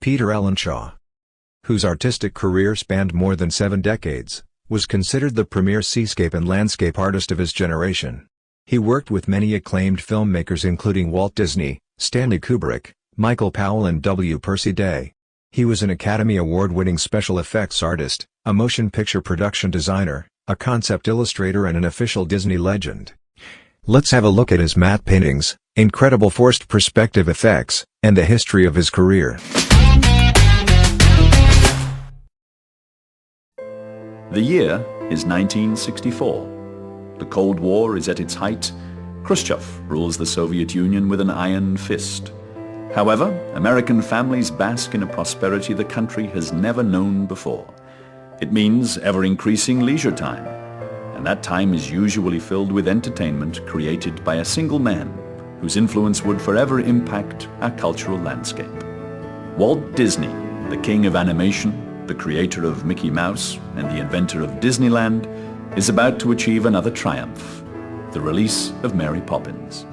Peter Ellenshaw, whose artistic career spanned more than 7 decades, was considered the premier seascape and landscape artist of his generation. He worked with many acclaimed filmmakers including Walt Disney, Stanley Kubrick, Michael Powell and W. Percy Day. He was an Academy Award-winning special effects artist, a motion picture production designer, a concept illustrator and an official Disney legend. Let's have a look at his matte paintings, incredible forced perspective effects, and the history of his career. The year is 1964. The Cold War is at its height. Khrushchev rules the Soviet Union with an iron fist. However, American families bask in a prosperity the country has never known before. It means ever-increasing leisure time, and that time is usually filled with entertainment created by a single man whose influence would forever impact our cultural landscape. Walt Disney, the king of animation, the creator of Mickey Mouse and the inventor of Disneyland, is about to achieve another triumph, the release of Mary Poppins.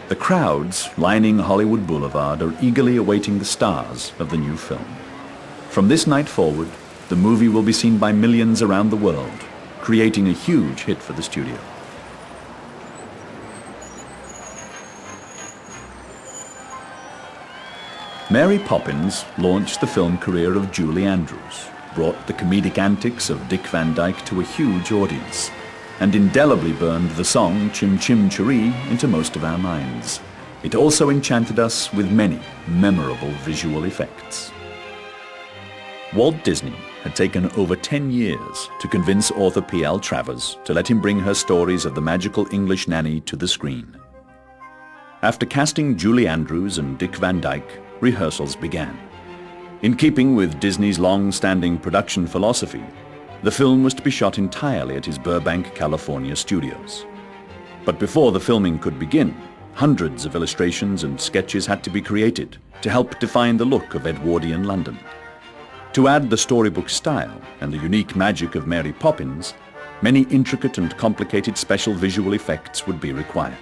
The crowds lining Hollywood Boulevard are eagerly awaiting the stars of the new film. From this night forward, the movie will be seen by millions around the world, creating a huge hit for the studio. Mary Poppins launched the film career of Julie Andrews, brought the comedic antics of Dick Van Dyke to a huge audience, and indelibly burned the song Chim Chim Cheree into most of our minds. It also enchanted us with many memorable visual effects. Walt Disney had taken over 10 years to convince author P.L. Travers to let him bring her stories of the magical English nanny to the screen. After casting Julie Andrews and Dick Van Dyke, rehearsals began. In keeping with Disney's long-standing production philosophy, the film was to be shot entirely at his Burbank, California studios. But before the filming could begin, hundreds of illustrations and sketches had to be created to help define the look of Edwardian London. To add the storybook style and the unique magic of Mary Poppins, many intricate and complicated special visual effects would be required.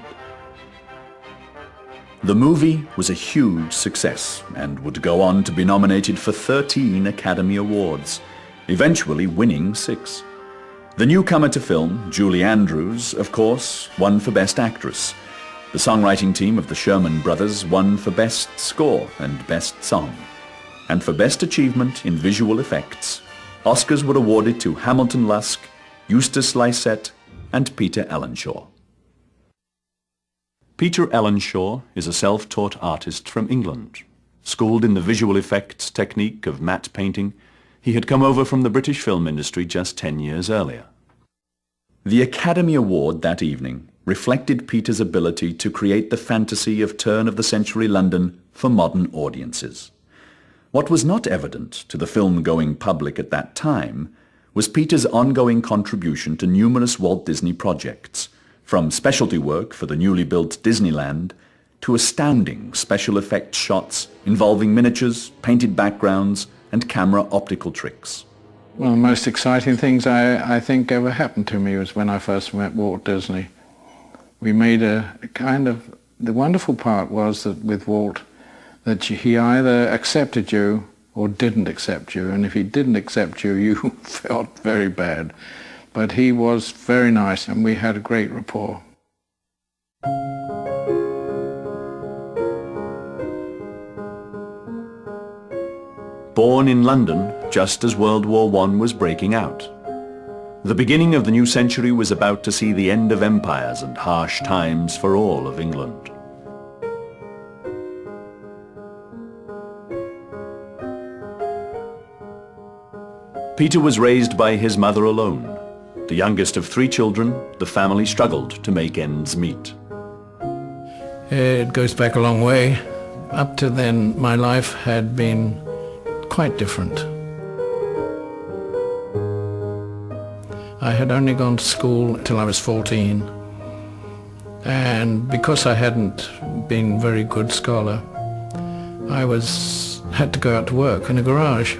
The movie was a huge success and would go on to be nominated for 13 Academy Awards, eventually winning 6. The newcomer to film, Julie Andrews, of course, won for Best Actress. The songwriting team of the Sherman Brothers won for Best Score and Best Song. And for Best Achievement in Visual Effects, Oscars were awarded to Hamilton Luske, Eustace Lysette, and Peter Ellenshaw. Peter Ellenshaw is a self-taught artist from England. Schooled in the visual effects technique of matte painting, he had come over from the British film industry just 10 years earlier. The Academy Award that evening reflected Peter's ability to create the fantasy of turn-of-the-century London for modern audiences. What was not evident to the film-going public at that time was Peter's ongoing contribution to numerous Walt Disney projects, from specialty work for the newly built Disneyland to astounding special effects shots involving miniatures, painted backgrounds, and camera optical tricks. One of the most exciting things I think ever happened to me was when I first met Walt Disney. We made the wonderful part was that with Walt, that he either accepted you or didn't accept you, and if he didn't accept you, you felt very bad. But he was very nice and we had a great rapport. Born in London just as World War I was breaking out. The beginning of the new century was about to see the end of empires and harsh times for all of England. Peter was raised by his mother alone. The youngest of 3 children, the family struggled to make ends meet. It goes back a long way. Up to then, my life had been quite different. I had only gone to school till I was 14, and because I hadn't been a very good scholar, I had to go out to work in a garage,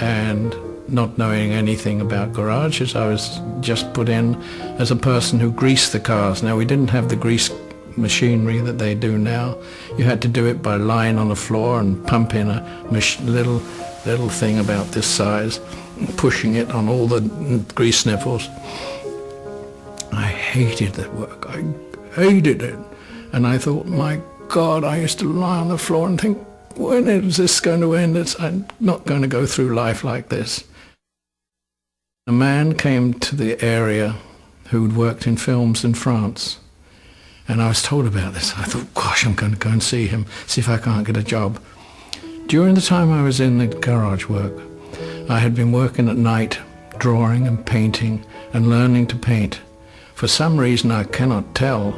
and not knowing anything about garages, I was just put in as a person who greased the cars. Now, we didn't have the grease machinery that they do now. You had to do it by lying on the floor and pumping a little thing about this size, pushing it on all the grease sniffles. I hated that work. I hated it. And I thought, my God, I used to lie on the floor and think, when is this going to end? I'm not going to go through life like this. A man came to the area who'd worked in films in France. And I was told about this. I thought, gosh, I'm going to go and see him, see if I can't get a job. During the time I was in the garage work, I had been working at night, drawing and painting and learning to paint. For some reason I cannot tell,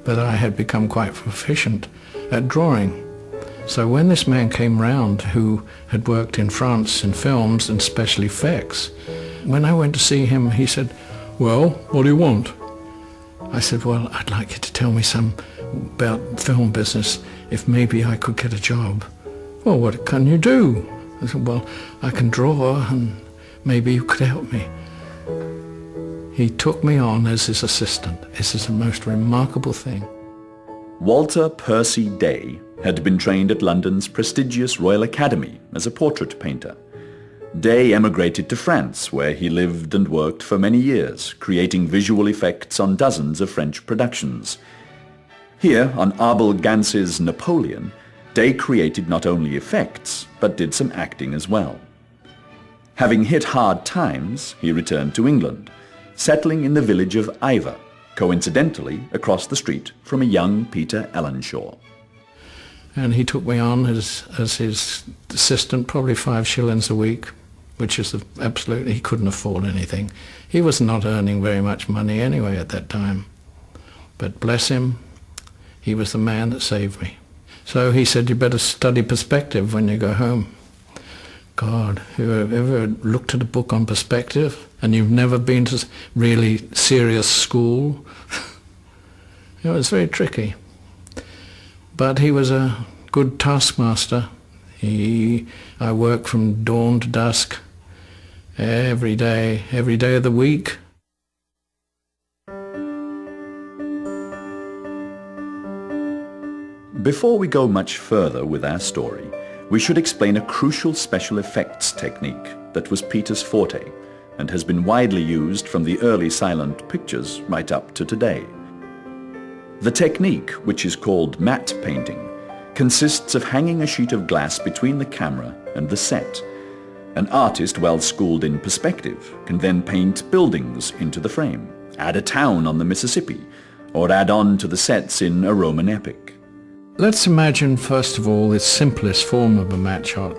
but I had become quite proficient at drawing. So when this man came round who had worked in France in films and special effects, when I went to see him, he said, "Well, what do you want?" I said, "Well, I'd like you to tell me some about film business, if maybe I could get a job." "Well, what can you do?" I said, "Well, I can draw and maybe you could help me." He took me on as his assistant. This is the most remarkable thing. Walter Percy Day had been trained at London's prestigious Royal Academy as a portrait painter. Day emigrated to France, where he lived and worked for many years, creating visual effects on dozens of French productions. Here, on Abel Gance's Napoleon, Day created not only effects, but did some acting as well. Having hit hard times, he returned to England, settling in the village of Iver, coincidentally across the street from a young Peter Ellenshaw. And he took me on as his assistant, probably 5 shillings a week, which is absolutely, he couldn't afford anything. He was not earning very much money anyway at that time. But bless him, he was the man that saved me. So he said, "You better study perspective when you go home." God, whoever looked at a book on perspective and you've never been to really serious school, it was very tricky. But he was a good taskmaster. I worked from dawn to dusk, every day of the week. Before we go much further with our story, we should explain a crucial special effects technique that was Peter's forte and has been widely used from the early silent pictures right up to today. The technique, which is called matte painting, consists of hanging a sheet of glass between the camera and the set. An artist well schooled in perspective can then paint buildings into the frame, add a town on the Mississippi, or add on to the sets in a Roman epic. Let's imagine, first of all, the simplest form of a matte shot,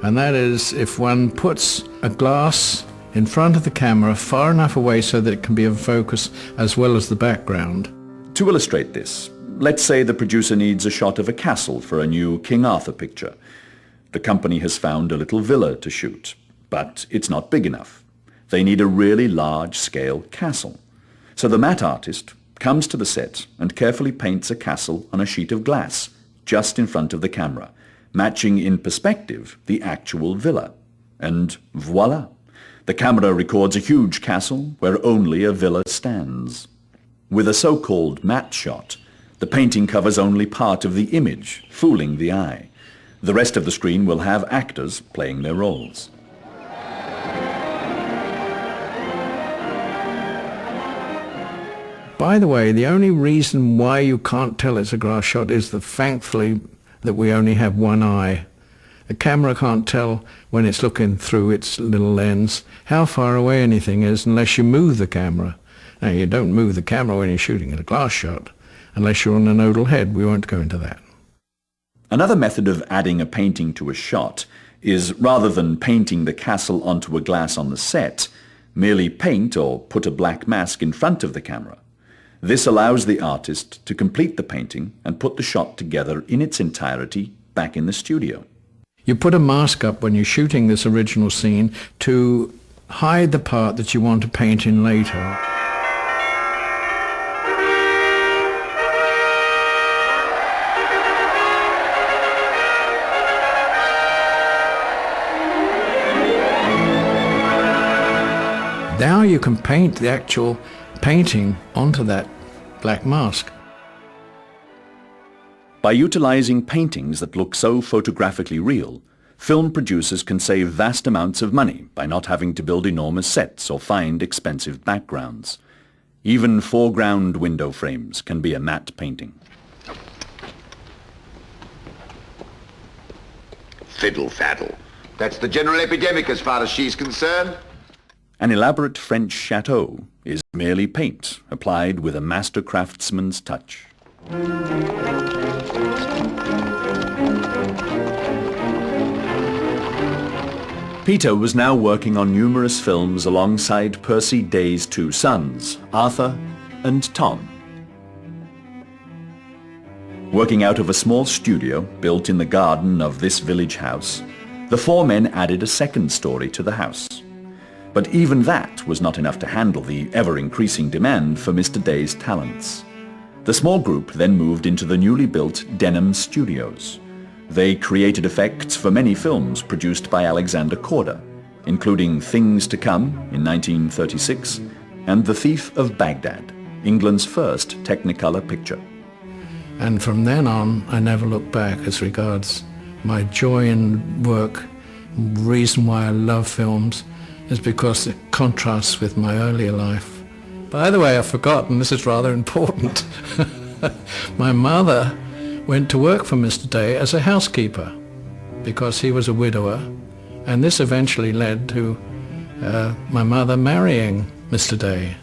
and that is if one puts a glass in front of the camera far enough away so that it can be in focus as well as the background. To illustrate this, let's say the producer needs a shot of a castle for a new King Arthur picture. The company has found a little villa to shoot, but it's not big enough. They need a really large-scale castle. So the matte artist comes to the set and carefully paints a castle on a sheet of glass just in front of the camera, matching in perspective the actual villa. And voila! The camera records a huge castle where only a villa stands. With a so-called matte shot, the painting covers only part of the image, fooling the eye. The rest of the screen will have actors playing their roles. By the way, the only reason why you can't tell it's a glass shot is thankfully that we only have one eye. The camera can't tell when it's looking through its little lens how far away anything is unless you move the camera. Now, you don't move the camera when you're shooting at a glass shot, unless you're on a nodal head. We won't go into that. Another method of adding a painting to a shot is, rather than painting the castle onto a glass on the set, merely paint or put a black mask in front of the camera. This allows the artist to complete the painting and put the shot together in its entirety back in the studio. You put a mask up when you're shooting this original scene to hide the part that you want to paint in later. Now you can paint the actual painting onto that black mask. By utilizing paintings that look so photographically real, film producers can save vast amounts of money by not having to build enormous sets or find expensive backgrounds. Even foreground window frames can be a matte painting. Fiddle-faddle. That's the general epidemic as far as she's concerned. An elaborate French chateau is merely paint applied with a master craftsman's touch. Peter was now working on numerous films alongside Percy Day's two sons, Arthur and Tom. Working out of a small studio built in the garden of this village house, the four men added a second story to the house. But even that was not enough to handle the ever-increasing demand for Mr. Day's talents. The small group then moved into the newly built Denham Studios. They created effects for many films produced by Alexander Korda, including Things to Come in 1936 and The Thief of Baghdad, England's first Technicolor picture. And from then on, I never looked back as regards my joy in work. The reason why I love films is because it contrasts with my earlier life. By the way, I've forgotten, this is rather important. My mother went to work for Mr. Day as a housekeeper because he was a widower, and this eventually led to my mother marrying Mr. Day.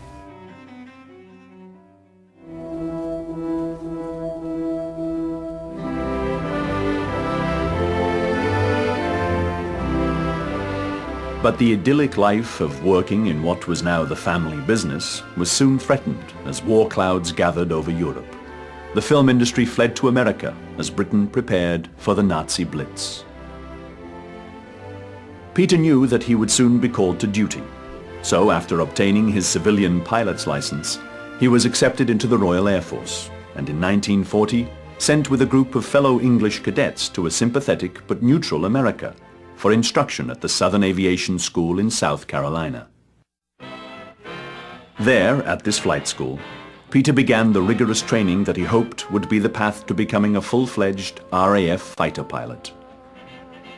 But the idyllic life of working in what was now the family business was soon threatened as war clouds gathered over Europe. The film industry fled to America as Britain prepared for the Nazi Blitz. Peter knew that he would soon be called to duty. So after obtaining his civilian pilot's license, he was accepted into the Royal Air Force and in 1940 sent with a group of fellow English cadets to a sympathetic but neutral America for instruction at the Southern Aviation School in South Carolina. There, at this flight school, Peter began the rigorous training that he hoped would be the path to becoming a full-fledged RAF fighter pilot.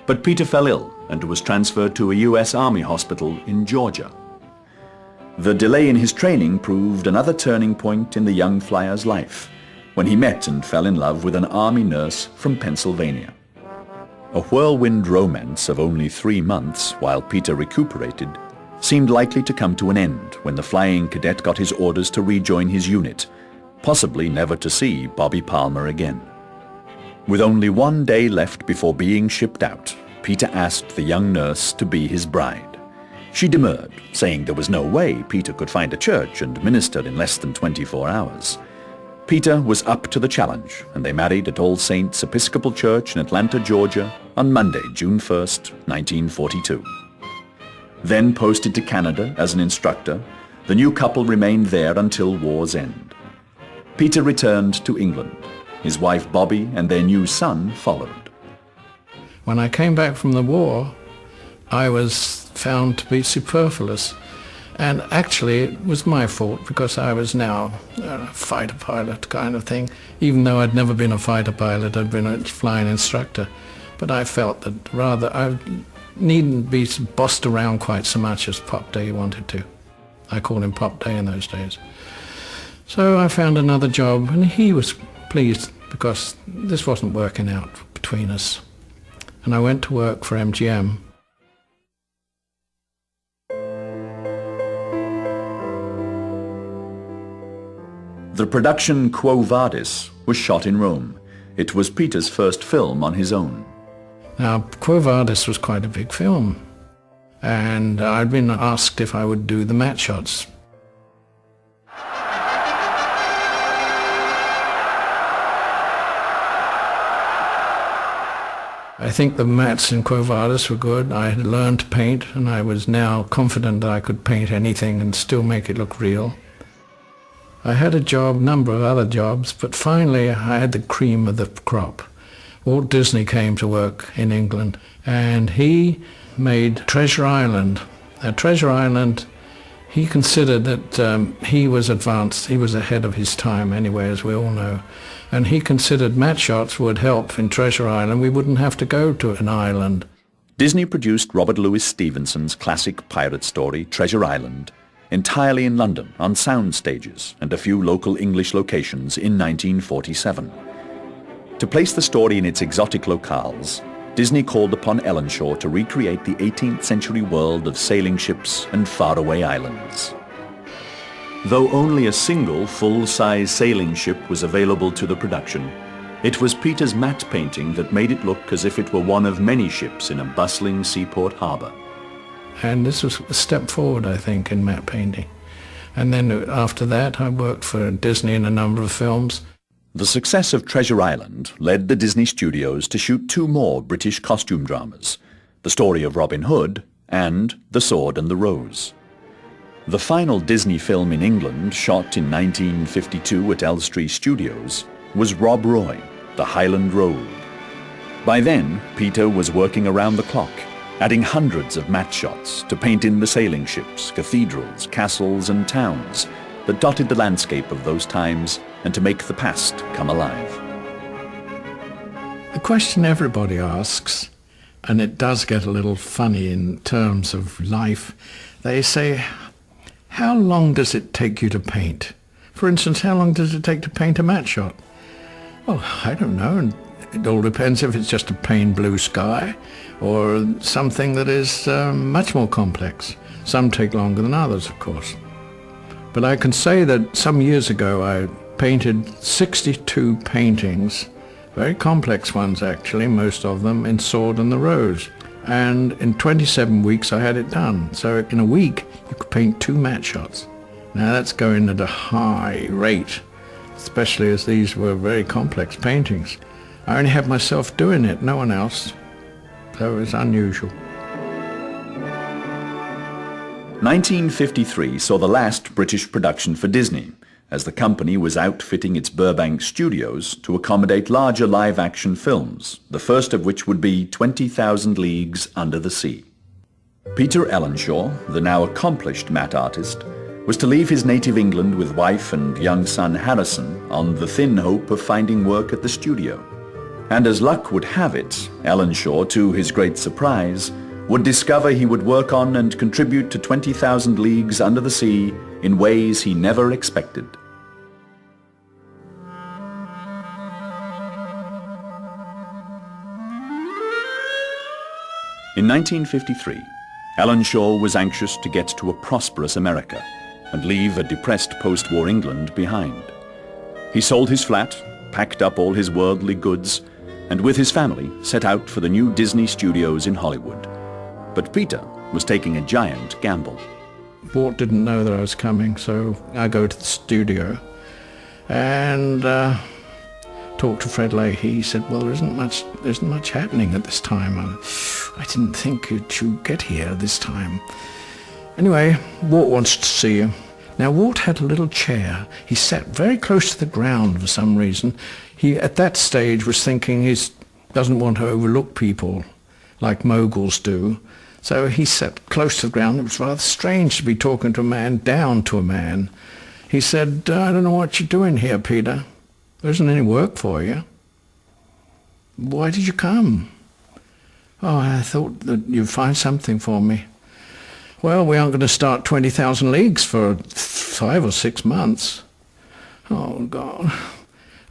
But Peter fell ill and was transferred to a US Army hospital in Georgia. The delay in his training proved another turning point in the young flyer's life, when he met and fell in love with an Army nurse from Pennsylvania. A whirlwind romance of only 3 months while Peter recuperated seemed likely to come to an end when the flying cadet got his orders to rejoin his unit, possibly never to see Bobby Palmer again. With only 1 day left before being shipped out, Peter asked the young nurse to be his bride. She demurred, saying there was no way Peter could find a church and minister in less than 24 hours. Peter was up to the challenge, and they married at All Saints Episcopal Church in Atlanta, Georgia, on Monday, June 1st, 1942. Then posted to Canada as an instructor, the new couple remained there until war's end. Peter returned to England. His wife Bobby and their new son followed. When I came back from the war, I was found to be superfluous. And actually it was my fault because I was now a fighter pilot kind of thing. Even though I'd never been a fighter pilot, I'd been a flying instructor. But I felt that rather I needn't be bossed around quite so much as Pop Day wanted to. I called him Pop Day in those days. So I found another job and he was pleased because this wasn't working out between us. And I went to work for MGM. The production Quo Vadis was shot in Rome. It was Peter's first film on his own. Now, Quo Vadis was quite a big film, and I'd been asked if I would do the matte shots. I think the mattes in Quo Vadis were good. I had learned to paint, and I was now confident that I could paint anything and still make it look real. I had a job, number of other jobs, but finally I had the cream of the crop. Walt Disney came to work in England, and he made Treasure Island. Treasure Island, He considered that he was advanced, he was ahead of his time anyway, as we all know. And he considered matte shots would help in Treasure Island. We wouldn't have to go to an island. Disney produced Robert Louis Stevenson's classic pirate story, Treasure Island, entirely in London on sound stages and a few local English locations in 1947. To place the story in its exotic locales, Disney called upon Ellenshaw to recreate the 18th century world of sailing ships and faraway islands. Though only a single full-size sailing ship was available to the production, it was Peter's matte painting that made it look as if it were one of many ships in a bustling seaport harbour. And this was a step forward, I think, in matte painting. And then after that, I worked for Disney in a number of films. The success of Treasure Island led the Disney studios to shoot two more British costume dramas, The Story of Robin Hood and The Sword and the Rose. The final Disney film in England, shot in 1952 at Elstree Studios, was Rob Roy, The Highland Road. By then, Peter was working around the clock, adding hundreds of matte shots to paint in the sailing ships, cathedrals, castles and towns that dotted the landscape of those times and to make the past come alive. The question everybody asks, and it does get a little funny in terms of life, they say, how long does it take you to paint? For instance, how long does it take to paint a matte shot? Well, I don't know, and it all depends if it's just a plain blue sky or something that is much more complex. Some take longer than others, of course. But I can say that some years ago I painted 62 paintings, very complex ones actually, most of them, in Sword and the Rose. And in 27 weeks I had it done. So in a week you could paint 2 matte shots. Now that's going at a high rate, especially as these were very complex paintings. I only had myself doing it, no one else. So it was unusual. 1953 saw the last British production for Disney, as the company was outfitting its Burbank studios to accommodate larger live-action films, the first of which would be 20,000 Leagues Under the Sea. Peter Ellenshaw, the now accomplished matte artist, was to leave his native England with wife and young son Harrison on the thin hope of finding work at the studio. And as luck would have it, Ellenshaw, to his great surprise, would discover he would work on and contribute to 20,000 Leagues Under the Sea in ways he never expected. In 1953, Ellenshaw was anxious to get to a prosperous America and leave a depressed post-war England behind. He sold his flat, packed up all his worldly goods, and with his family set out for the new Disney studios in Hollywood. But Peter was taking a giant gamble. Walt didn't know that I was coming, so I go to the studio and talked to Fred Leahy. He said, well, there isn't much happening at this time. I didn't think you'd get here this time. Anyway, Walt wants to see you. Now, Walt had a little chair. He sat very close to the ground for some reason. He, at that stage, was thinking he doesn't want to overlook people like moguls do. So he sat close to the ground. It was rather strange to be talking to a man down to a man. He said, I don't know what you're doing here, Peter. There isn't any work for you. Why did you come? Oh, I thought that you'd find something for me. Well, we aren't going to start 20,000 Leagues for 5 or 6 months. Oh, God.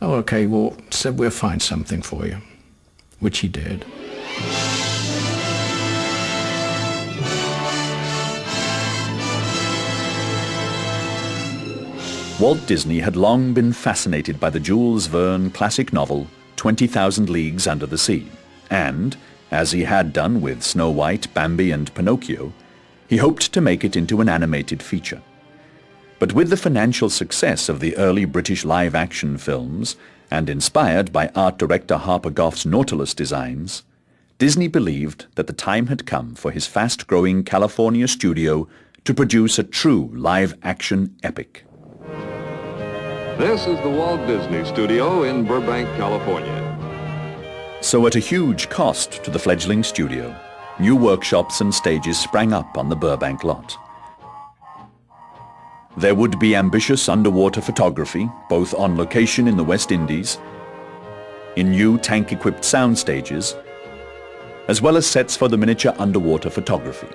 Oh, okay, Walt said we'll find something for you, which he did. Walt Disney had long been fascinated by the Jules Verne classic novel 20,000 Leagues Under the Sea, and, as he had done with Snow White, Bambi and Pinocchio, he hoped to make it into an animated feature. But with the financial success of the early British live-action films, and inspired by art director Harper Goff's Nautilus designs, Disney believed that the time had come for his fast-growing California studio to produce a true live-action epic. This is the Walt Disney Studio in Burbank, California. So at a huge cost to the fledgling studio, new workshops and stages sprang up on the Burbank lot. There would be ambitious underwater photography, both on location in the West Indies, in new tank-equipped sound stages, as well as sets for the miniature underwater photography.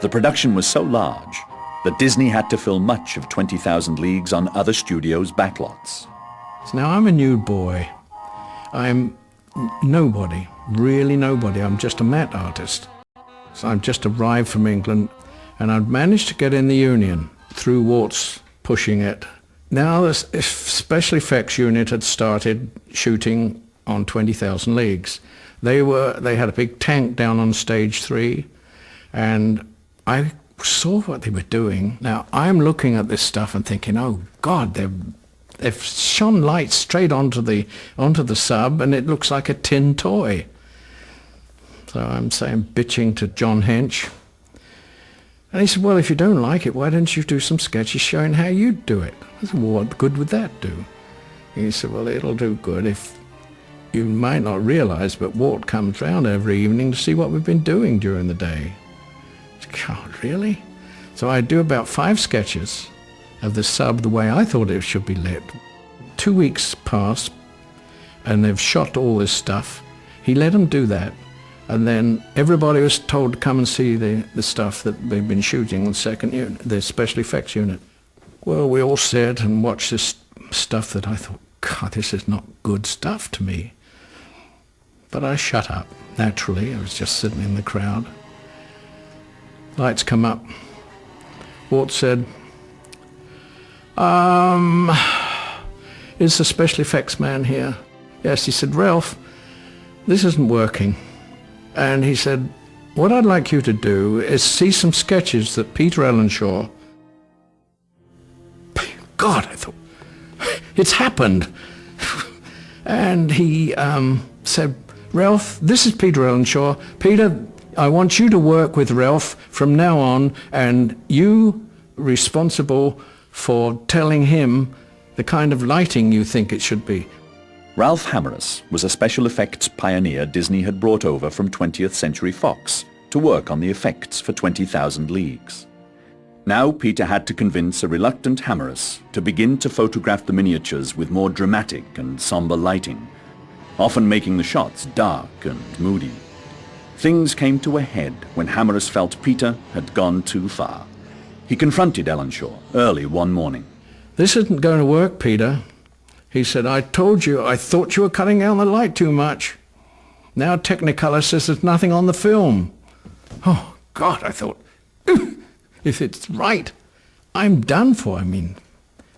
The production was so large that Disney had to film much of 20,000 Leagues on other studios' backlots. So now I'm a new boy. I'm nobody, really nobody. I'm just a matte artist. So I've just arrived from England and I'd managed to get in the union through Walt's pushing it. Now the special effects unit had started shooting on 20,000 Leagues. They had a big tank down on stage 3 and I saw what they were doing. Now I'm looking at this stuff and thinking, oh God, they've shone lights straight onto the sub and it looks like a tin toy. So I'm bitching to John Hench. And he said, well, if you don't like it, why don't you do some sketches showing how you'd do it? I said, well, what good would that do? He said, well, it'll do good if you might not realize, but Walt comes round every evening to see what we've been doing during the day. I said, God, really? So I do about 5 sketches of the sub the way I thought it should be lit. 2 weeks pass, and they've shot all this stuff. He let them do that. And then everybody was told to come and see the stuff that they've been shooting on second unit, the special effects unit. Well, we all sat and watched this stuff that I thought, God, this is not good stuff to me. But I shut up, naturally. I was just sitting in the crowd. Lights come up. Walt said, is the special effects man here? Yes, he said, Ralph, this isn't working. And he said, what I'd like you to do is see some sketches that Peter Ellenshaw... God, I thought, it's happened. And he said, Ralph, this is Peter Ellenshaw. Peter, I want you to work with Ralph from now on, and you responsible for telling him the kind of lighting you think it should be. Ralph Hammerus was a special effects pioneer Disney had brought over from 20th Century Fox to work on the effects for 20,000 Leagues. Now Peter had to convince a reluctant Hammerus to begin to photograph the miniatures with more dramatic and somber lighting, often making the shots dark and moody. Things came to a head when Hammerus felt Peter had gone too far. He confronted Ellenshaw early one morning. This isn't going to work, Peter. He said, I told you, I thought you were cutting down the light too much. Now Technicolor says there's nothing on the film. Oh, God, I thought, if it's right, I'm done for. I mean,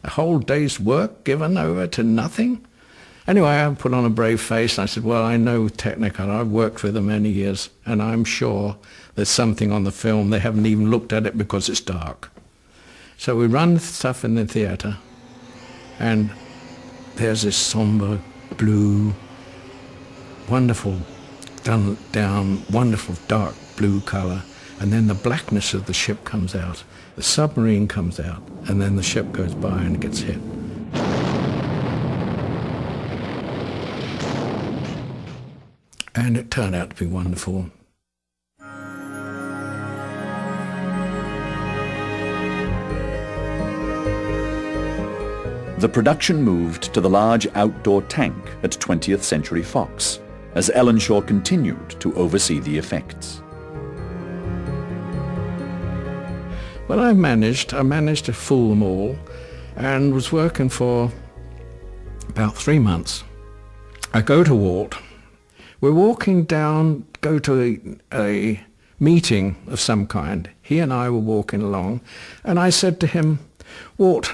a whole day's work given over to nothing. Anyway, I put on a brave face and I said, well, I know Technicolor. I've worked with them many years, and I'm sure there's something on the film. They haven't even looked at it because it's dark. So we run stuff in the theater, and there's this somber blue, wonderful, done down, wonderful dark blue color, and then the blackness of the ship comes out. The submarine comes out, and then the ship goes by and gets hit. And it turned out to be wonderful. The production moved to the large outdoor tank at 20th Century Fox as Ellenshaw continued to oversee the effects. But I managed to fool them all, and was working for about 3 months. I go to Walt. We're walking down, go to a meeting of some kind. He and I were walking along, and I said to him, Walt,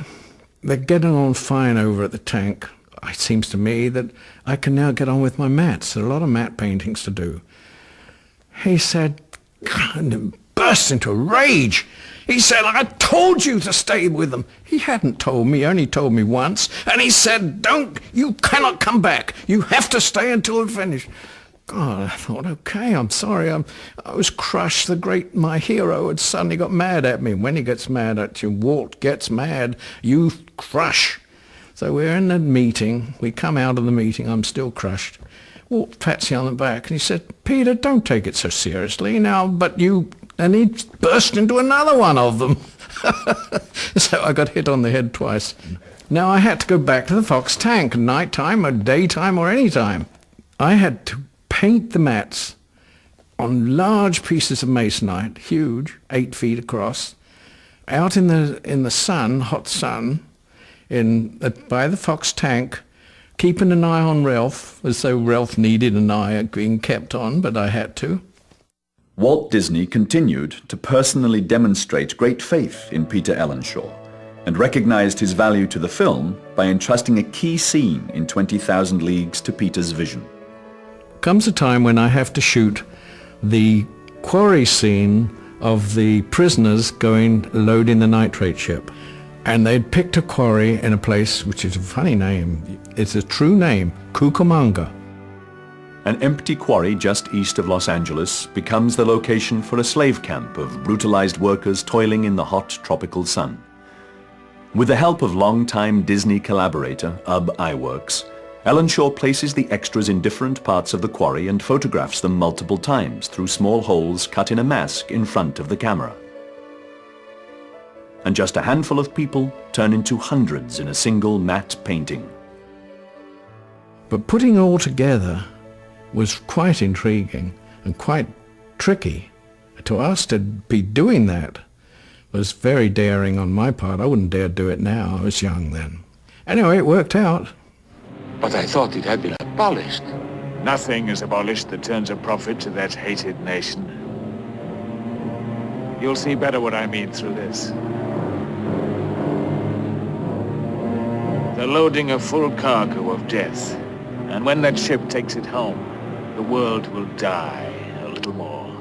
they're getting on fine over at the tank. It seems to me that I can now get on with my mats. There are a lot of matte paintings to do. He said, and burst into a rage. He said, I told you to stay with them. He hadn't told me, he only told me once. And he said, you cannot come back. You have to stay until we finish. God, I thought, okay, I'm sorry. I was crushed. My hero had suddenly got mad at me. When he gets mad at you, Walt gets mad, you crush. So we're in the meeting. We come out of the meeting. I'm still crushed. Walt pats me on the back and he said, Peter, don't take it so seriously now, but you and he burst into another one of them. So I got hit on the head twice. Now I had to go back to the Fox tank, night time or daytime or any time. I had to paint the mats on large pieces of masonite, huge, 8 feet across, out in the sun, hot sun, by the Fox tank, keeping an eye on Ralph, as though Ralph needed an eye being kept on, but I had to. Walt Disney continued to personally demonstrate great faith in Peter Ellenshaw and recognized his value to the film by entrusting a key scene in 20,000 Leagues to Peter's vision. Comes a time when I have to shoot the Quarry scene of the prisoners loading the nitrate ship. And they'd picked a quarry in a place which is a funny name. It's a true name, Cucamonga. An empty quarry just east of Los Angeles becomes the location for a slave camp of brutalized workers toiling in the hot tropical sun. With the help of longtime Disney collaborator Ub Iwerks, Ellenshaw places the extras in different parts of the quarry and photographs them multiple times through small holes cut in a mask in front of the camera. And just a handful of people turn into hundreds in a single matte painting. But putting it all together was quite intriguing and quite tricky. To ask to be doing that was very daring on my part. I wouldn't dare do it now. I was young then. Anyway, it worked out. But I thought it had been abolished. Nothing is abolished that turns a profit to that hated nation. You'll see better what I mean through this. They're loading a full cargo of death, and when that ship takes it home, the world will die a little more.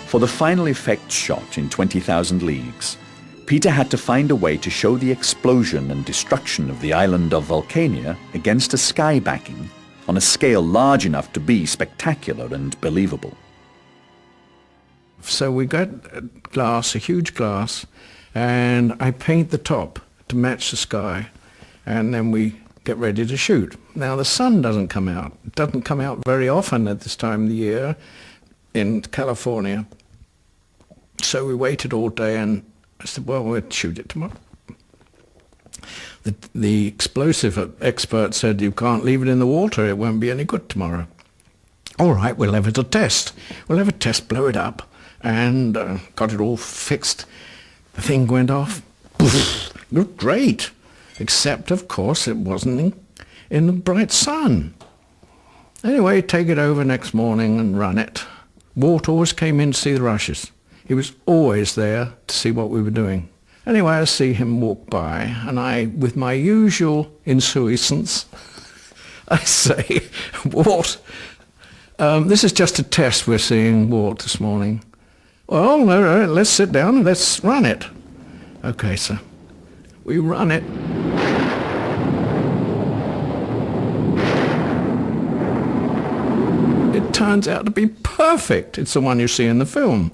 For the final effects shot in 20,000 Leagues, Peter had to find a way to show the explosion and destruction of the island of Vulcania against a sky backing on a scale large enough to be spectacular and believable. So we got a huge glass, and I paint the top to match the sky, and then we get ready to shoot. Now the sun doesn't come out. It doesn't come out very often at this time of the year in California. So we waited all day, and I said, well, we'll shoot it tomorrow. The explosive expert said, you can't leave it in the water, it won't be any good tomorrow. All right, we'll have it a test. We'll have a test, blow it up, and got it all fixed. The thing went off. Poof, looked great, except, of course, it wasn't in the bright sun. Anyway, take it over next morning and run it. Walt always came in to see the rushes. He was always there to see what we were doing. Anyway, I see him walk by, and I, with my usual insouciance, I say, Walt, this is just a test we're seeing, Walt, this morning. Well, all right, let's sit down and let's run it. Okay, sir. We run it. It turns out to be perfect. It's the one you see in the film.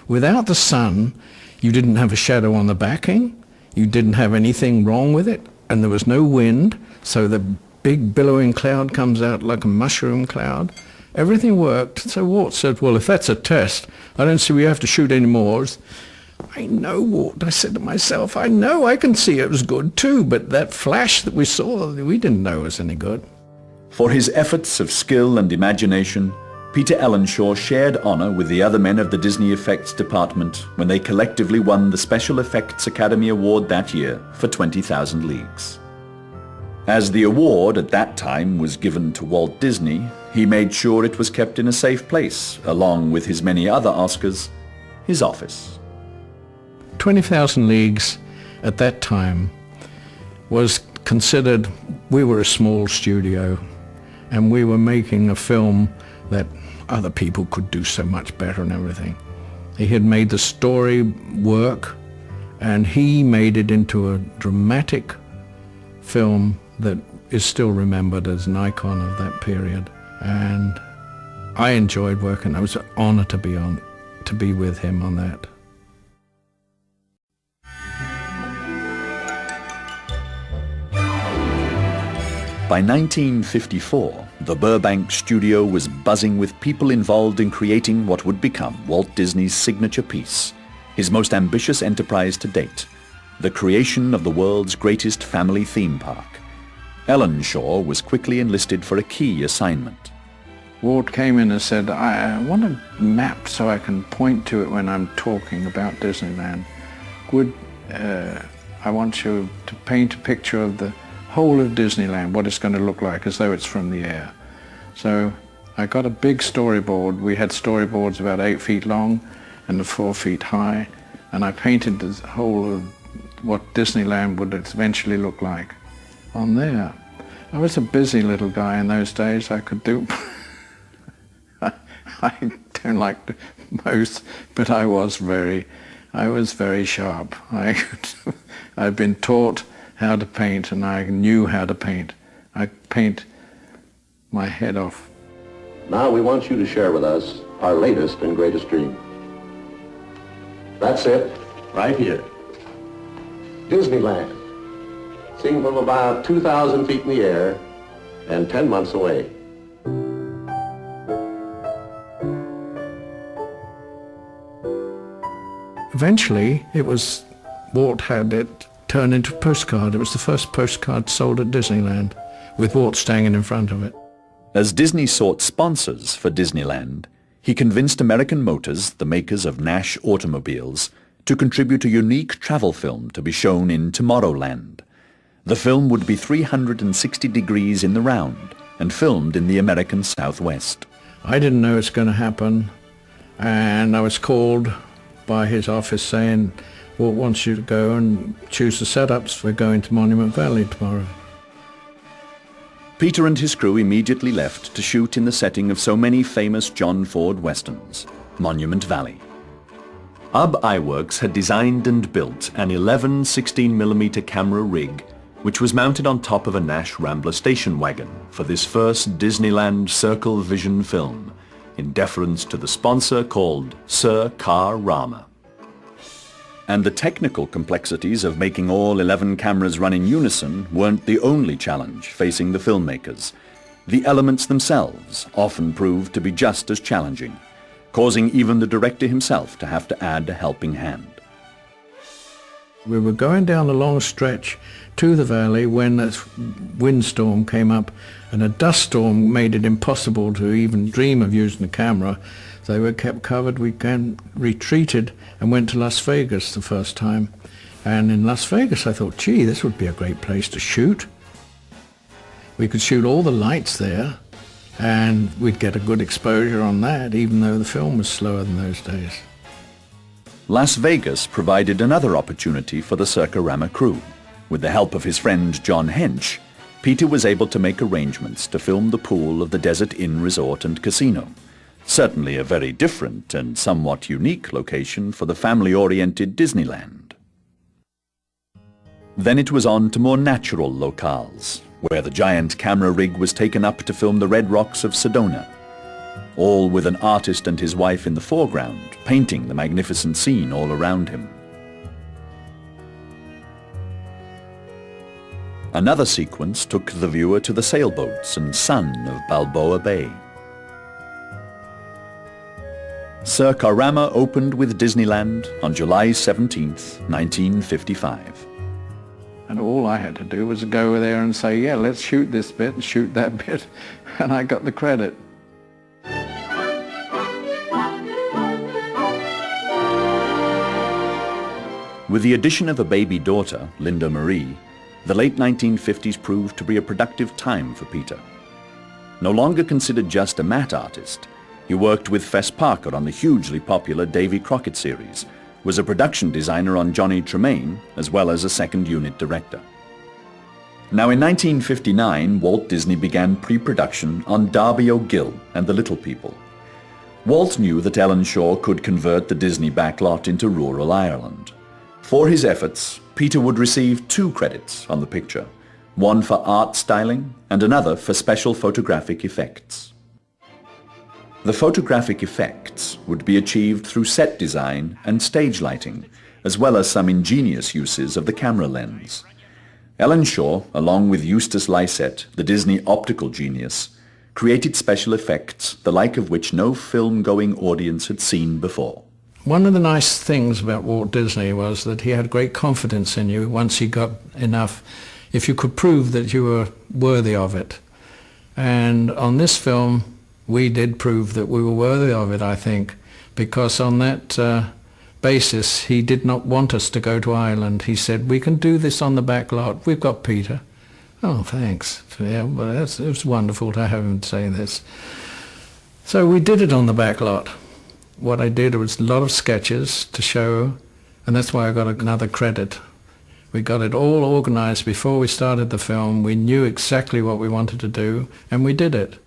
Without the sun, you didn't have a shadow on the backing, you didn't have anything wrong with it, and there was no wind, so the big billowing cloud comes out like a mushroom cloud. Everything worked. So Walt said, well, if that's a test, I don't see we have to shoot any more. I know, Walt, I said to myself, I know, I can see it was good too, but that flash that we saw, we didn't know was any good. For his efforts of skill and imagination, Peter Ellenshaw shared honor with the other men of the Disney Effects Department when they collectively won the Special Effects Academy Award that year for 20,000 Leagues. As the award at that time was given to Walt Disney, he made sure it was kept in a safe place, along with his many other Oscars, his office. 20,000 Leagues at that time was considered, we were a small studio, and we were making a film that other people could do so much better and everything. He had made the story work, and he made it into a dramatic film that is still remembered as an icon of that period. And I enjoyed working. I was an honor to be with him on that. By 1954, The Burbank studio was buzzing with people involved in creating what would become Walt Disney's signature piece, his most ambitious enterprise to date, the creation of the world's greatest family theme park. Ellenshaw was quickly enlisted for a key assignment. Walt came in and said, I want a map so I can point to it when I'm talking about Disneyland. I want you to paint a picture of the whole of Disneyland, what it's going to look like, as though it's from the air. So I got a big storyboard. We had storyboards about 8 feet long and 4 feet high, and I painted the whole of what Disneyland would eventually look like on there. I was a busy little guy in those days. I could do... I don't like the most, but I was very sharp. I'd been taught how to paint, and I knew how to paint. I paint my head off. Now we want you to share with us our latest and greatest dream. That's it, right here. Disneyland, seen from about 2,000 feet in the air and 10 months away. Eventually, Walt had it turned into a postcard. It was the first postcard sold at Disneyland, with Walt standing in front of it. As Disney sought sponsors for Disneyland, he convinced American Motors, the makers of Nash automobiles, to contribute a unique travel film to be shown in Tomorrowland. The film would be 360 degrees in the round and filmed in the American Southwest. I didn't know it's going to happen, and I was called by his office saying, Walt wants you to go and choose the setups. We're going to Monument Valley tomorrow. Peter and his crew immediately left to shoot in the setting of so many famous John Ford westerns, Monument Valley. UB Iwerks had designed and built an 11 16mm camera rig which was mounted on top of a Nash Rambler station wagon for this first Disneyland Circle Vision film, in deference to the sponsor called Sir Car Rama. And the technical complexities of making all 11 cameras run in unison weren't the only challenge facing the filmmakers. The elements themselves often proved to be just as challenging, causing even the director himself to have to add a helping hand. We were going down a long stretch to the valley when a windstorm came up, and a dust storm made it impossible to even dream of using the camera. They were kept covered. We retreated and went to Las Vegas the first time. And in Las Vegas I thought, gee, this would be a great place to shoot. We could shoot all the lights there, and we'd get a good exposure on that, even though the film was slower than those days. Las Vegas provided another opportunity for the Circa-Rama crew. With the help of his friend John Hench, Peter was able to make arrangements to film the pool of the Desert Inn Resort and Casino. Certainly a very different and somewhat unique location for the family-oriented Disneyland. Then it was on to more natural locales, where the giant camera rig was taken up to film the red rocks of Sedona, all with an artist and his wife in the foreground, painting the magnificent scene all around him. Another sequence took the viewer to the sailboats and sun of Balboa Bay. Circa-Rama opened with Disneyland on July 17th, 1955. And all I had to do was go over there and say, yeah, let's shoot this bit and shoot that bit, and I got the credit. With the addition of a baby daughter, Linda Marie, the late 1950s proved to be a productive time for Peter. No longer considered just a matte artist, he worked with Fess Parker on the hugely popular Davy Crockett series, was a production designer on Johnny Tremaine, as well as a second unit director. Now in 1959, Walt Disney began pre-production on Darby O'Gill and the Little People. Walt knew that Ellenshaw could convert the Disney backlot into rural Ireland. For his efforts, Peter would receive 2 credits on the picture, one for art styling and another for special photographic effects. The photographic effects would be achieved through set design and stage lighting, as well as some ingenious uses of the camera lens. Ellenshaw, along with Eustace Lycett, the Disney optical genius, created special effects the like of which no film-going audience had seen before. One of the nice things about Walt Disney was that he had great confidence in you once he got enough, if you could prove that you were worthy of it. And on this film, we did prove that we were worthy of it, I think, because on that basis, he did not want us to go to Ireland. He said, we can do this on the back lot. We've got Peter. Oh, thanks. Yeah, well, it was wonderful to have him say this. So we did it on the back lot. What I did was a lot of sketches to show, and that's why I got another credit. We got it all organized before we started the film. We knew exactly what we wanted to do, and we did it.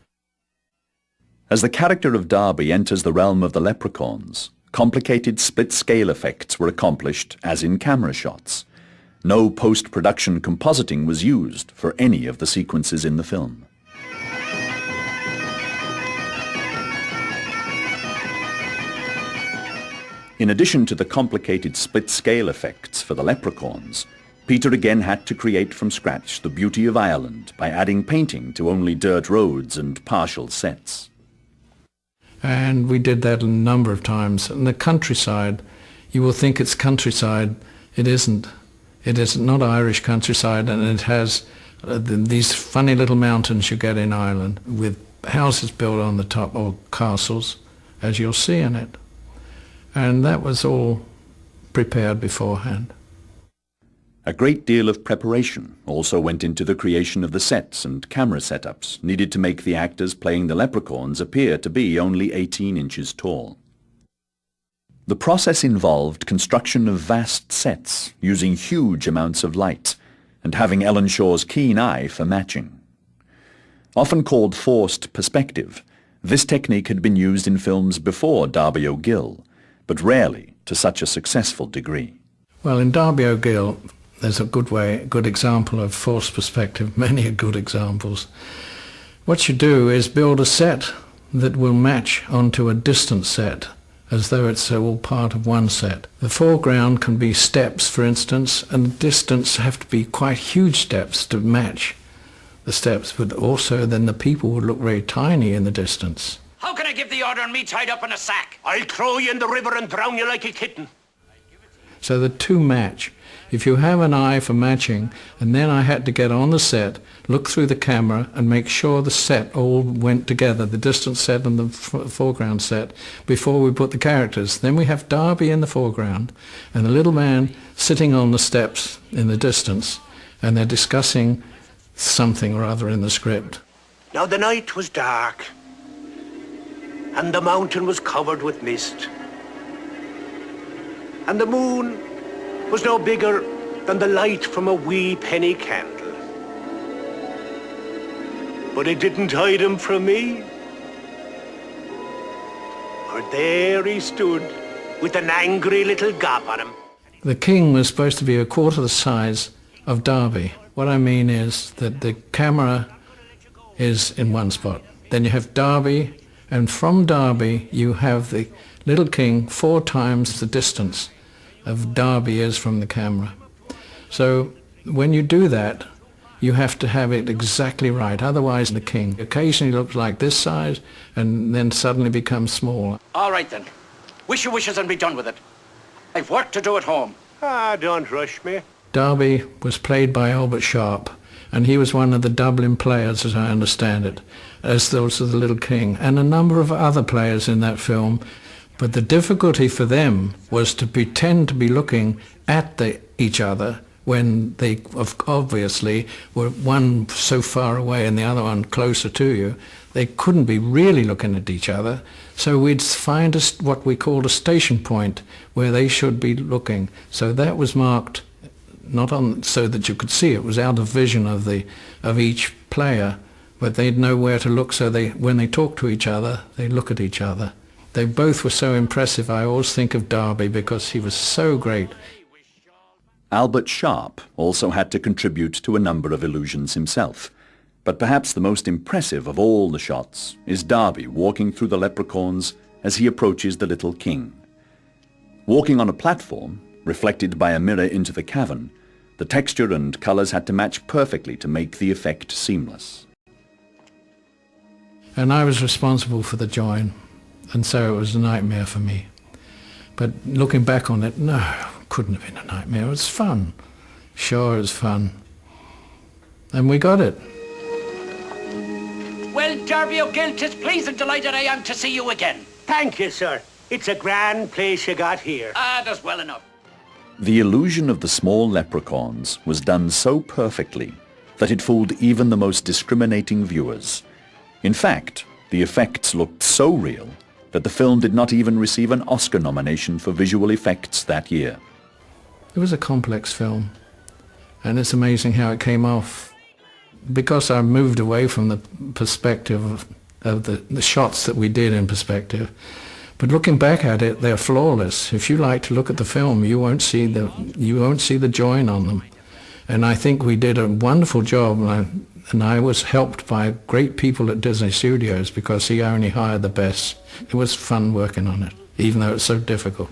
As the character of Darby enters the realm of the leprechauns, complicated split-scale effects were accomplished as in camera shots. No post-production compositing was used for any of the sequences in the film. In addition to the complicated split-scale effects for the leprechauns, Peter again had to create from scratch the beauty of Ireland by adding painting to only dirt roads and partial sets. And we did that a number of times. And the countryside, you will think it's countryside. It isn't. It is not Irish countryside, and it has these funny little mountains you get in Ireland with houses built on the top, or castles, as you'll see in it. And that was all prepared beforehand. A great deal of preparation also went into the creation of the sets and camera setups needed to make the actors playing the leprechauns appear to be only 18 inches tall. The process involved construction of vast sets using huge amounts of light and having Ellenshaw's keen eye for matching. Often called forced perspective, this technique had been used in films before Darby O'Gill, but rarely to such a successful degree. Well, in Darby O'Gill, there's a good example of forced perspective, many good examples. What you do is build a set that will match onto a distant set, as though it's all part of one set. The foreground can be steps, for instance, and the distance have to be quite huge steps to match the steps, but also then the people would look very tiny in the distance. How can I give the order on me tied up in a sack? I'll throw you in the river and drown you like a kitten. So the two match. If you have an eye for matching, and then I had to get on the set, look through the camera and make sure the set all went together, the distant set and the foreground set, before we put the characters. Then we have Darby in the foreground and the little man sitting on the steps in the distance, and they're discussing something or other in the script. Now the night was dark, and the mountain was covered with mist, and the moon was no bigger than the light from a wee penny candle. But it didn't hide him from me. For there he stood with an angry little gap on him. The king was supposed to be a quarter the size of Darby. What I mean is that the camera is in one spot. Then you have Darby, and from Darby you have the little king 4 times the distance of Darby is from the camera. So when you do that, you have to have it exactly right. Otherwise the king occasionally looks like this size and then suddenly becomes small. All right then. Wish your wishes and be done with it. I've work to do at home. Don't rush me. Darby was played by Albert Sharp, and he was one of the Dublin players, as I understand it, as those of the little king, and a number of other players in that film. But the difficulty for them was to pretend to be looking at each other when they obviously were one so far away and the other one closer to you. They couldn't be really looking at each other. So we'd find what we called a station point where they should be looking. So that was marked not on so that you could see it, was out of vision of each player, but they'd know where to look. So when they talk to each other, they look at each other. They both were so impressive. I always think of Darby because he was so great. Albert Sharp also had to contribute to a number of illusions himself, but perhaps the most impressive of all the shots is Darby walking through the leprechauns as he approaches the little king. Walking on a platform, reflected by a mirror into the cavern, the texture and colours had to match perfectly to make the effect seamless. And I was responsible for the join, and so it was a nightmare for me. But looking back on it, no, couldn't have been a nightmare. It was fun. Sure, it was fun. And we got it. Well, Darby O'Gill, 'tis pleased and delighted I am to see you again. Thank you, sir. It's a grand place you got here. Ah, that's well enough. The illusion of the small leprechauns was done so perfectly that it fooled even the most discriminating viewers. In fact, the effects looked so real that the film did not even receive an Oscar nomination for visual effects that year. It was a complex film, and it's amazing how it came off. Because I moved away from the perspective of the shots that we did in perspective, but looking back at it, they're flawless. If you like to look at the film, you won't see the join on them. And I think we did a wonderful job, and I was helped by great people at Disney Studios because he only hired the best. It was fun working on it, even though it's so difficult.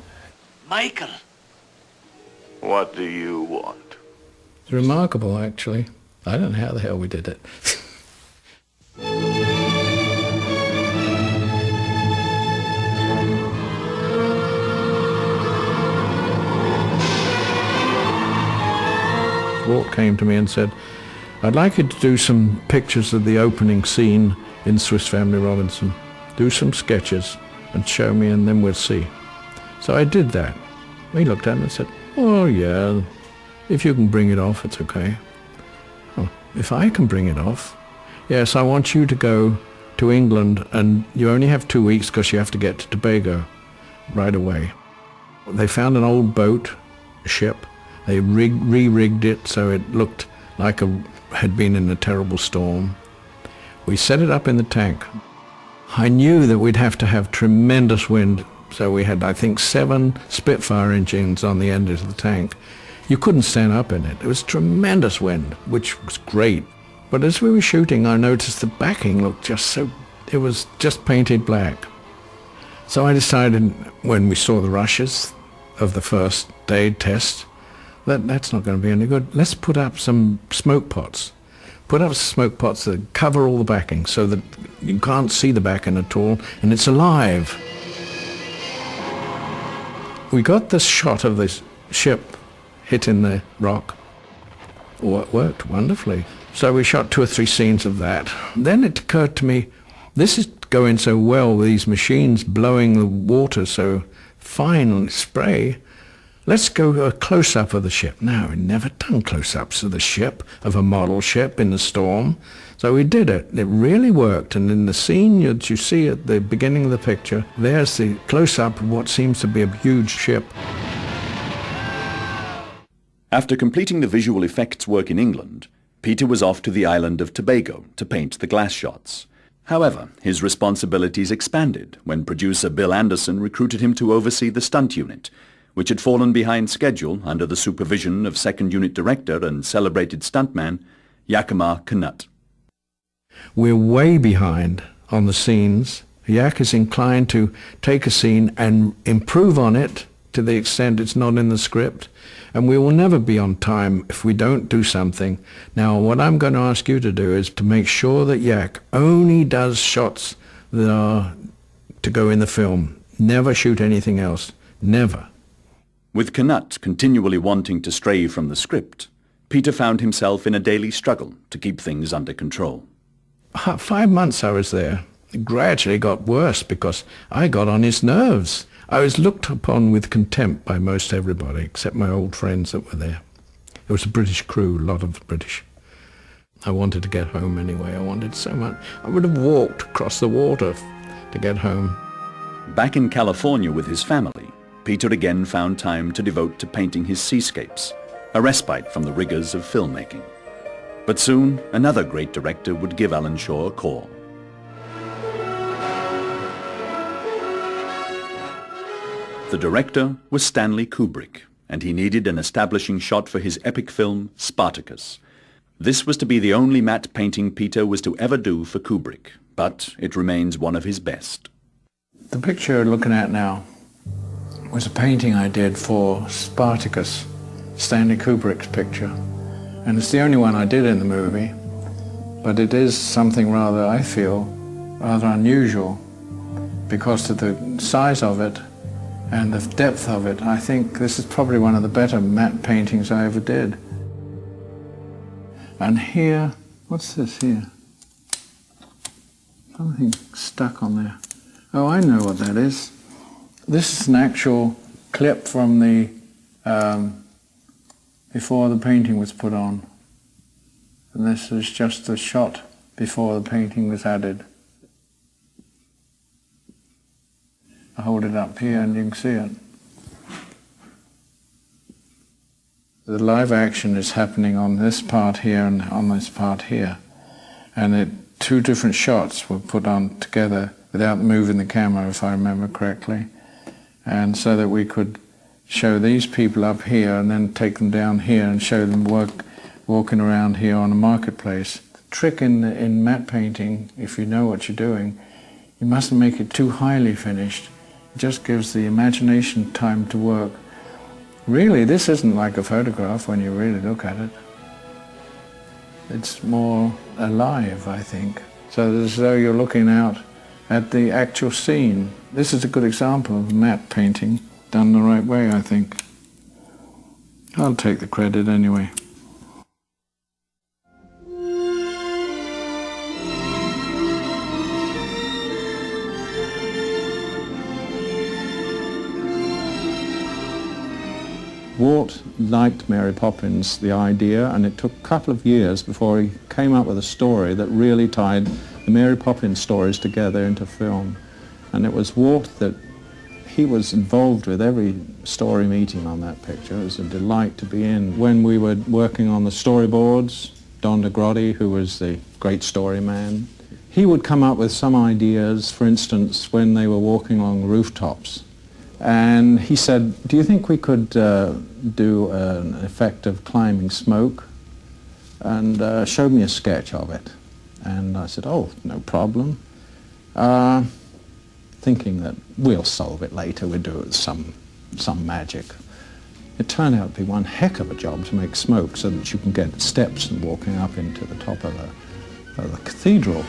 Michael. What do you want? It's remarkable, actually. I don't know how the hell we did it. Walt came to me and said, I'd like you to do some pictures of the opening scene in Swiss Family Robinson. Do some sketches and show me, and then we'll see. So I did that. He looked at it and said, oh yeah, if you can bring it off, it's okay. Oh, if I can bring it off? Yes, I want you to go to England, and you only have 2 weeks because you have to get to Tobago right away. They found an old boat, a ship. They re-rigged it so it looked like it had been in a terrible storm. We set it up in the tank. I knew that we'd have to have tremendous wind, so we had, I think, 7 Spitfire engines on the end of the tank. You couldn't stand up in it. It was tremendous wind, which was great. But as we were shooting, I noticed the backing looked just so, it was just painted black. So I decided, when we saw the rushes of the first day test, that's not going to be any good. Let's put up some smoke pots. Put up smoke pots that cover all the backing so that you can't see the backing at all, and it's alive. We got this shot of this ship hitting the rock. Oh, it worked wonderfully. So we shot 2 or 3 scenes of that. Then it occurred to me, this is going so well with these machines blowing the water so fine spray. Let's go a close-up of the ship. Now, we'd never done close-ups of the ship, of a model ship in the storm. So we did it. It really worked. And in the scene that you see at the beginning of the picture, there's the close-up of what seems to be a huge ship. After completing the visual effects work in England, Peter was off to the island of Tobago to paint the glass shots. However, his responsibilities expanded when producer Bill Anderson recruited him to oversee the stunt unit, which had fallen behind schedule under the supervision of second unit director and celebrated stuntman Yakima Canutt. We're way behind on the scenes. Yak is inclined to take a scene and improve on it to the extent it's not in the script, and we will never be on time if we don't do something. Now, what I'm going to ask you to do is to make sure that Yak only does shots that are to go in the film. Never shoot anything else. Never. With Canutt continually wanting to stray from the script, Peter found himself in a daily struggle to keep things under control. 5 months I was there. It gradually got worse because I got on his nerves. I was looked upon with contempt by most everybody, except my old friends that were there. It was a British crew, a lot of British. I wanted to get home anyway. I wanted so much. I would have walked across the water to get home. Back in California with his family, Peter again found time to devote to painting his seascapes, a respite from the rigors of filmmaking. But soon, another great director would give Ellenshaw a call. The director was Stanley Kubrick, and he needed an establishing shot for his epic film, Spartacus. This was to be the only matte painting Peter was to ever do for Kubrick, but it remains one of his best. The picture you're looking at now was a painting I did for Spartacus, Stanley Kubrick's picture. And it's the only one I did in the movie, but it is something rather, I feel, rather unusual because of the size of it and the depth of it. I think this is probably one of the better matte paintings I ever did. And here, what's this here? Something stuck on there. Oh, I know what that is. This is an actual clip from the before the painting was put on. And this is just the shot before the painting was added. I hold it up here and you can see it. The live action is happening on this part here and on this part here. And two different shots were put on together without moving the camera, if I remember correctly. And so that we could show these people up here and then take them down here and show them walking around here on a marketplace. The trick in matte painting, if you know what you're doing, you mustn't make it too highly finished. It just gives the imagination time to work. Really, this isn't like a photograph when you really look at it. It's more alive, I think. So it's as though you're looking out at the actual scene. This is a good example of matte painting done the right way, I think. I'll take the credit anyway. Walt liked Mary Poppins, the idea, and it took a couple of years before he came up with a story that really tied the Mary Poppins stories together into film. And it was Walt that he was involved with every story meeting on that picture. It was a delight to be in. When we were working on the storyboards, Don DeGrotti, who was the great story man, he would come up with some ideas, for instance, when they were walking along rooftops. And he said, do you think we could do an effect of climbing smoke? And showed me a sketch of it. And I said, oh, no problem. Thinking that we'll solve it later, we'll do it with some magic. It turned out to be one heck of a job to make smoke so that you can get steps and walking up into the top of the cathedral.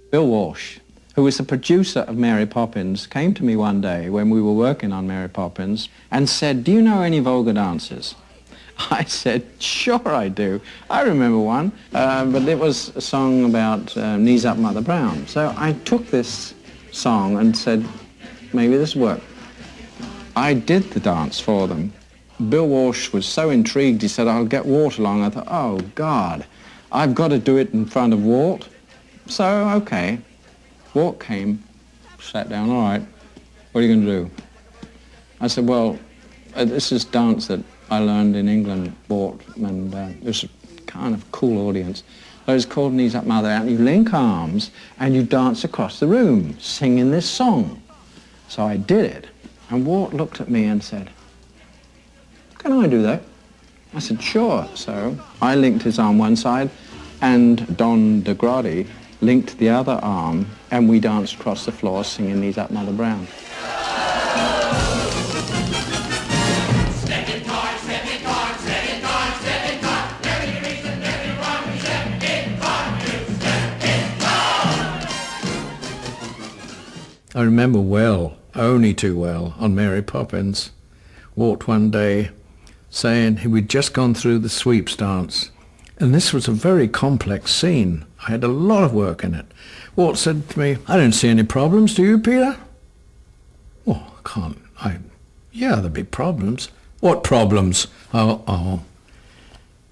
Bill Walsh, who was the producer of Mary Poppins, came to me one day when we were working on Mary Poppins and said, do you know any vulgar dances? I said, sure I do. I remember one, but it was a song about Knees Up Mother Brown. So I took this song and said, maybe this will work. I did the dance for them. Bill Walsh was so intrigued, he said, I'll get Walt along. I thought, oh God, I've got to do it in front of Walt. So, okay, Walt came, sat down, all right, what are you going to do? I said, well, this is dance that I learned in England, Walt, and it was a kind of cool audience. So it's called Knees Up Mother, and you link arms and you dance across the room, singing this song. So I did it, and Walt looked at me and said, can I do that? I said, sure. So I linked his arm one side, and Don DeGrotti linked the other arm, and we danced across the floor singing Knees Up Mother Brown. I remember well, only too well, on Mary Poppins, Walt one day saying we'd just gone through the sweeps dance, and this was a very complex scene. I had a lot of work in it. Walt said to me, I don't see any problems, do you, Peter? Oh, I can't. Yeah, there'll be problems. What problems? Oh.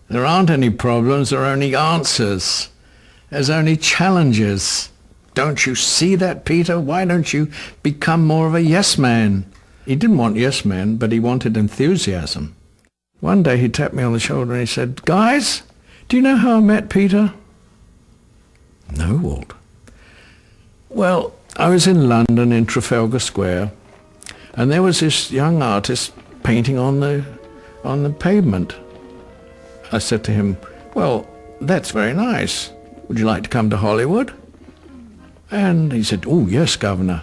There aren't any problems, there are only answers. There's only challenges. Don't you see that, Peter? Why don't you become more of a yes man? He didn't want yes men, but he wanted enthusiasm. One day he tapped me on the shoulder and he said, guys, do you know how I met Peter? No, Walt. Well, I was in London in Trafalgar Square, and there was this young artist painting on the pavement. I said to him, well, that's very nice. Would you like to come to Hollywood? And he said, oh, yes, Governor.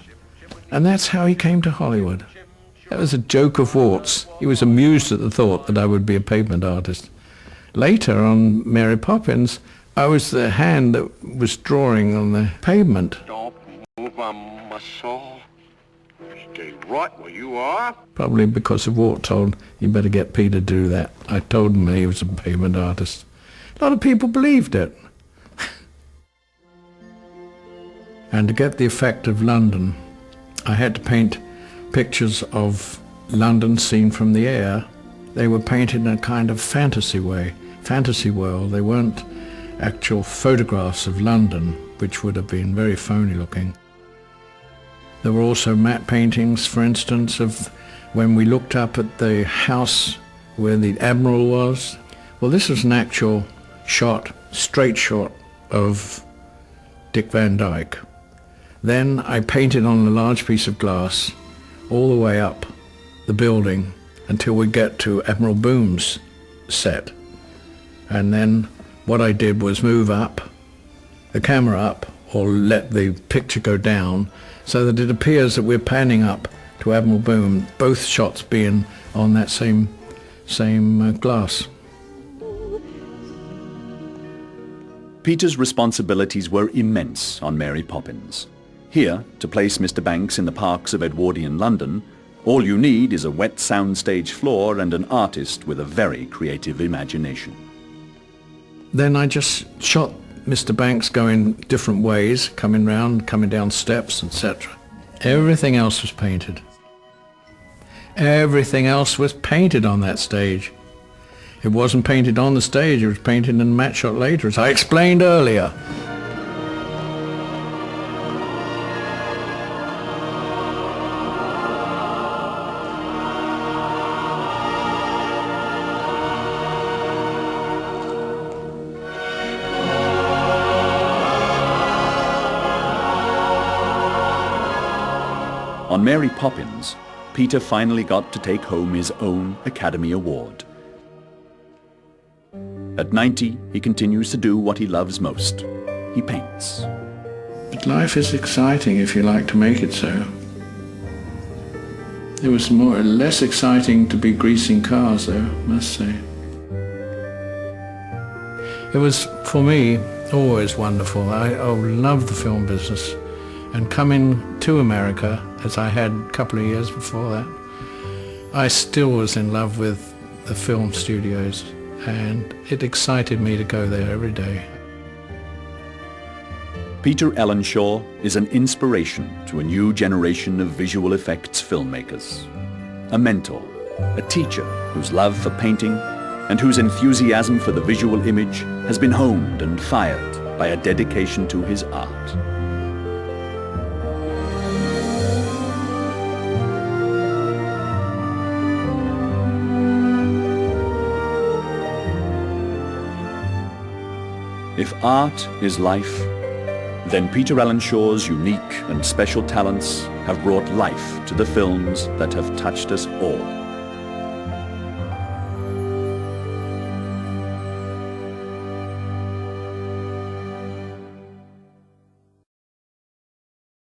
And that's how he came to Hollywood. That was a joke of Walt's. He was amused at the thought that I would be a pavement artist. Later on Mary Poppins, I was the hand that was drawing on the pavement. Don't move my muscle. Stay right where you are. Probably because of Walt told, you better get Peter to do that. I told him he was a pavement artist. A lot of people believed it. And to get the effect of London, I had to paint pictures of London seen from the air. They were painted in a kind of fantasy way, fantasy world. They weren't actual photographs of London, which would have been very phony looking. There were also matte paintings, for instance, of when we looked up at the house where the Admiral was. Well, this was an actual shot, straight shot of Dick Van Dyke. Then I painted on a large piece of glass all the way up the building until we get to Admiral Boone's set. And then what I did was move up, the camera up, or let the picture go down, so that it appears that we're panning up to Admiral Boone, both shots being on that same glass. Peter's responsibilities were immense on Mary Poppins. Here, to place Mr. Banks in the parks of Edwardian London, all you need is a wet soundstage floor and an artist with a very creative imagination. Then I just shot Mr. Banks going different ways, coming round, coming down steps, etc. Everything else was painted. Everything else was painted on that stage. It wasn't painted on the stage, it was painted in a matte shot later, as I explained earlier. On Mary Poppins, Peter finally got to take home his own Academy Award. At 90, he continues to do what he loves most. He paints. But life is exciting if you like to make it so. It was less exciting to be greasing cars, though, I must say. It was, for me, always wonderful. I loved the film business. And coming to America, as I had a couple of years before that, I still was in love with the film studios, and it excited me to go there every day. Peter Ellenshaw is an inspiration to a new generation of visual effects filmmakers. A mentor, a teacher whose love for painting and whose enthusiasm for the visual image has been honed and fired by a dedication to his art. If art is life, then Peter Ellenshaw's unique and special talents have brought life to the films that have touched us all.